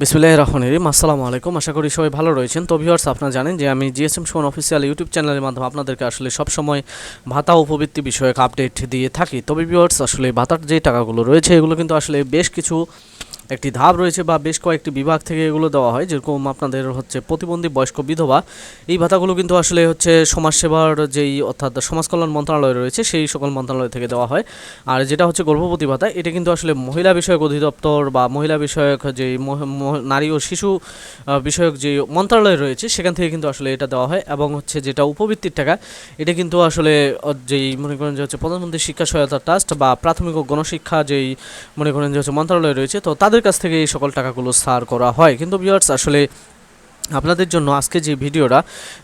বিসমিল্লাহির রহমানির রহিম। আসসালামু আলাইকুম, আশা করি সবাই ভালো রয়েছেন। তো ভিউয়ার্স, আপনারা জানেন যে আমি জিএসএম সুমন অফিসিয়াল ইউটিউব চ্যানেলের মাধ্যমে আপনাদেরকে আসলে সবসময় ভাতা উপবৃত্তি বিষয়ক আপডেট দিয়ে থাকি। তবে ভিউয়ার্স, আসলে ভাতার যে টাকাগুলো রয়েছে এগুলো কিন্তু আসলে বেশ কিছু একটি ধাপ রয়েছে বা বেশ কয়েকটি বিভাগ থেকে এগুলো দেওয়া হয়। যেরকম আপনাদের হচ্ছে প্রতিবন্ধী বয়স্ক বিধবা, এই ভাতাগুলো কিন্তু আসলে হচ্ছে সমাজসেবার যেই অর্থাৎ সমাজ কল্যাণ মন্ত্রণালয় রয়েছে সেই সকল মন্ত্রণালয় থেকে দেওয়া হয়। আর যেটা হচ্ছে গর্ভবতী ভাতা, এটা কিন্তু আসলে মহিলা বিষয়ক অধিদপ্তর বা মহিলা বিষয়ক যেই নারী ও শিশু বিষয়ক যে মন্ত্রণালয় রয়েছে সেখান থেকে কিন্তু আসলে এটা দেওয়া হয়। এবং হচ্ছে যেটা উপবৃত্তির টাকা, এটা কিন্তু আসলে যেই মনে করেন যে হচ্ছে প্রধানমন্ত্রী শিক্ষা সহায়তা ট্রাস্ট বা প্রাথমিক ও গণশিক্ষা যেই মনে করেন যে হচ্ছে মন্ত্রণালয় রয়েছে, তো তাদের কাছ থেকে এই সকল টাকাগুলো ছাড় করা হয়। কিন্তু ভিউয়ার্স, আসলে আপনাদের জন্য আজকে যে ভিডিওটা,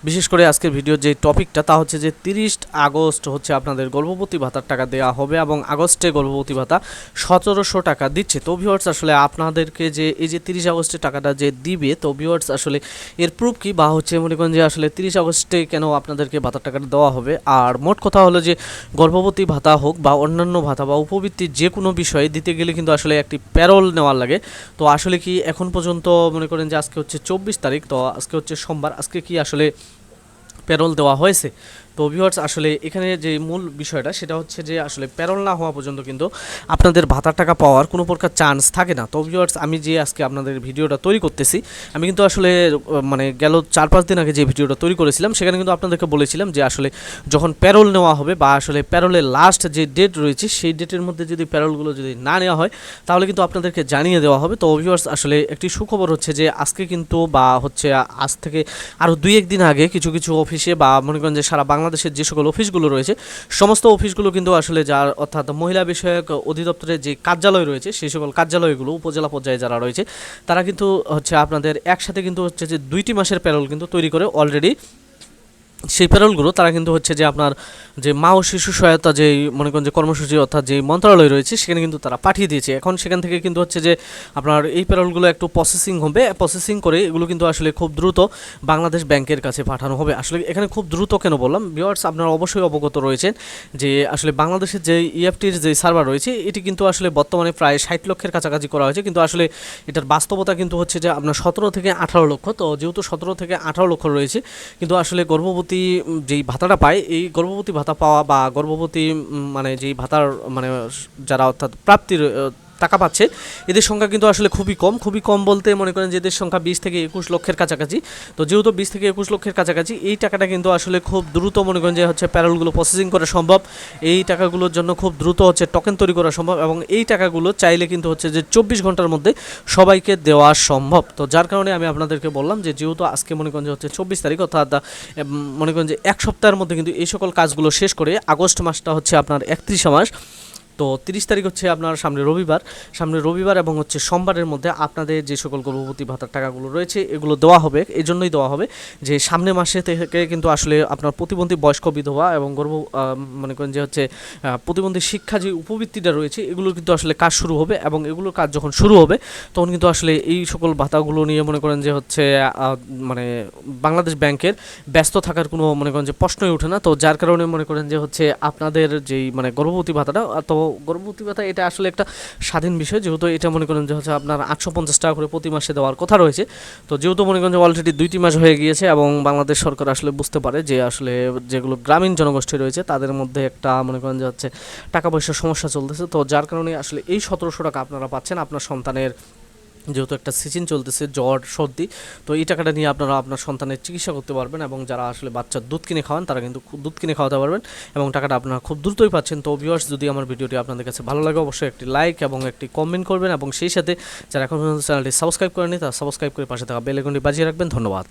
বিশেষ করে আজকের ভিডিওর যে টপিকটা, তা হচ্ছে যে 30 আগস্ট হচ্ছে আপনাদের গর্ভবতী ভাতার টাকা দেওয়া হবে এবং আগস্টে গর্ভবতী ভাতা 1700 টাকা দিচ্ছে। তো ভিউয়ার্স, আসলে আপনাদেরকে যে এই যে 30 আগস্টে টাকাটা যে দিবে, তো ভিউয়ার্স আসলে এর প্রুফ কি, বা হচ্ছে মনে করেন যে আসলে 30 আগস্টে কেন আপনাদেরকে ভাতার টাকাটা দেওয়া হবে। আর মোট কথা হলো যে গর্ভবতী ভাতা হোক বা অন্যান্য ভাতা বা উপবৃত্তির যে কোনো বিষয়ে দিতে গেলে কিন্তু আসলে একটি প্যারোল নেওয়ার লাগে। তো আসলে কি এখন পর্যন্ত মনে করেন যে আজকে হচ্ছে 24 তারিখ, তো আজকে হচ্ছে সোমবার, আজকে কি আসলে প্যারোল দেওয়া হয়েছে? তো ভিউয়ার্স, আসলে এখানে যে মূল বিষয়টা সেটা হচ্ছে যে আসলে প্যারোল না হওয়া পর্যন্ত কিন্তু আপনাদের ভাতার টাকা পাওয়ার কোনো প্রকার চান্স থাকে না। তো ভিউয়ার্স, আমি যে আজকে আপনাদের ভিডিওটা তৈরি করতেছি, আমি কিন্তু আসলে মানে গেল 4-5 দিন আগে যে ভিডিওটা তৈরি করেছিলাম সেখানে কিন্তু আপনাদেরকে বলেছিলাম যে আসলে যখন প্যারোল নেওয়া হবে বা আসলে প্যারোলের লাস্ট যে ডেট রয়েছে সেই ডেটের মধ্যে যদি প্যারোলগুলো যদি না নেওয়া হয় তাহলে কিন্তু আপনাদেরকে জানিয়ে দেওয়া হবে। তো ভিউয়ার্স, আসলে একটি সুখবর হচ্ছে যে আজকে কিন্তু বা হচ্ছে আজ থেকে আরও 2-1 দিন আগে কিছু কিছু অফিসে বা মনে করেন যে সারা বাংলাদেশের যে সকল অফিসগুলো রয়েছে সমস্ত অফিসগুলো কিন্তু আসলে যার অর্থাৎ মহিলা বিষয়ক অধিদপ্তরের যে কার্যালয় রয়েছে সেই সকল কার্যালয়গুলো উপজেলা পর্যায়ে যারা রয়েছে তারা কিন্তু হচ্ছে আপনাদের একসাথে কিন্তু হচ্ছে যে 2টি মাসের প্যারোল কিন্তু তৈরি করে অলরেডি। সেই প্যারোলগুলো তারা কিন্তু হচ্ছে যে আপনার যে মা ও শিশু সহায়তা যেই মনে করেন যে কর্মসূচি অর্থাৎ যে মন্ত্রণালয় রয়েছে সেখানে কিন্তু তারা পাঠিয়ে দিয়েছে। এখন সেখান থেকে কিন্তু হচ্ছে যে আপনার এই প্যারোলগুলো একটু প্রসেসিং হবে, প্রসেসিং করে এগুলো কিন্তু আসলে খুব দ্রুত বাংলাদেশ ব্যাংকের কাছে পাঠানো হবে। আসলে এখানে খুব দ্রুত কেন বললাম ভিউয়ার্স, আপনারা অবশ্যই অবগত রয়েছেন যে আসলে বাংলাদেশের যে ইএফটির যে সার্ভার রয়েছে এটি কিন্তু আসলে বর্তমানে প্রায় 60 লক্ষের কাছাকাছি করা হয়েছে, কিন্তু আসলে এটার বাস্তবতা কিন্তু হচ্ছে যে আপনার 17 থেকে 18 লক্ষ। তো যেহেতু 17 থেকে 18 লক্ষ রয়েছে, কিন্তু আসলে গর্ভবতী যেই ভাতাটা পায়, এই গর্ভবতী ভাতা পাওয়া বা গর্ভবতী মানে যেই ভাতার মানে যারা অর্থাৎ প্রাপ্তির টাকা পাচ্ছে এদের সংখ্যা কিন্তু আসলে খুবই কম বলতে মনে করেন যে এদের সংখ্যা 20 থেকে 21 লক্ষের কাছাকাছি। তো যেহেতু 20 থেকে 21 লক্ষের কাছাকাছি, এই টাকাটা কিন্তু আসলে খুব দ্রুত মনে করেন যে হচ্ছে প্যারোলগুলো প্রসেসিং করা সম্ভব। এই টাকাগুলোর জন্য খুব দ্রুত হচ্ছে টোকেন তৈরি করা সম্ভব এবং এই টাকাগুলো চাইলে কিন্তু হচ্ছে যে 24 ঘন্টার মধ্যে সবাইকে দেওয়া সম্ভব। তো যার কারণে আমি আপনাদেরকে বললাম যে যেহেতু আজকে মনে করেন যে হচ্ছে 24 তারিখ, অর্থাৎ মনে করেন যে এক সপ্তাহের মধ্যে কিন্তু এই সকল কাজগুলো শেষ করে আগস্ট মাসটা হচ্ছে আপনার 31 মাস। তো 30 তারিখ হচ্ছে আপনার সামনে রবিবার এবং হচ্ছে সোমবারের মধ্যে আপনাদের যে সকল গর্ভবতী ভাতার টাকাগুলো রয়েছে এগুলো দেওয়া হবে। এই জন্যই দেওয়া হবে যে সামনে মাসে থেকে কিন্তু আসলে আপনার প্রতিবন্ধী বয়স্ক বিধবা এবং মনে করেন যে হচ্ছে প্রতিবন্ধী শিক্ষা যে উপবৃত্তিটা রয়েছে এগুলো কিন্তু আসলে কাজ শুরু হবে এবং এগুলোর কাজ যখন শুরু হবে তখন কিন্তু আসলে এই সকল ভাতাগুলো নিয়ে মনে করেন যে হচ্ছে মানে বাংলাদেশ ব্যাংকের ব্যস্ত থাকার কোনো মনে করেন যে প্রশ্নই ওঠে না। তো যার কারণে মনে করেন যে হচ্ছে আপনাদের যেই মানে গর্ভবতী ভাতাটা, তো গর্ভবতী ভাতা এটা আসলে একটা স্বাধীন বিষয়, যেহেতু এটা মনে করেন যে হচ্ছে আপনার 850 টাকা করে প্রতি মাসে দেওয়ার কথা রয়েছে। তো যেহেতু মনে করেন যে অলরেডি 2টি মাস হয়ে গিয়েছে এবং বাংলাদেশ সরকার আসলে বুঝতে পারে যে আসলে যেগুলো গ্রামীণ জনগোষ্ঠী রয়েছে তাদের মধ্যে একটা মনে করেন যে হচ্ছে টাকা পয়সার সমস্যা চলতেছে। তো যার কারণে আসলে এই 1700 টাকা আপনারা পাচ্ছেন আপনার সন্তানের, যেহেতু একটা সিজন চলতেছে জ্বর সর্দি, তো এই টাকাটা নিয়ে আপনারা আপনার সন্তানের চিকিৎসা করতে পারবেন এবং যারা আসলে বাচ্চার দুধ কিনে খাওয়ান তারা কিন্তু দুধ কিনে খাওয়াতে পারবেন এবং টাকাটা আপনারা খুব দ্রুতই পাচ্ছেন। তো ভিউয়ার্স, যদি আমার ভিডিওটি আপনাদের কাছে ভালো লাগে অবশ্যই একটি লাইক এবং একটি কমেন্ট করবেন এবং সেই সাথে যারা এখন পর্যন্ত চ্যানেলটি সাবস্ক্রাইব করেনি তারা সাবস্ক্রাইব করে পাশে থাকা বেল আইকনটি বাজিয়ে রাখবেন। ধন্যবাদ।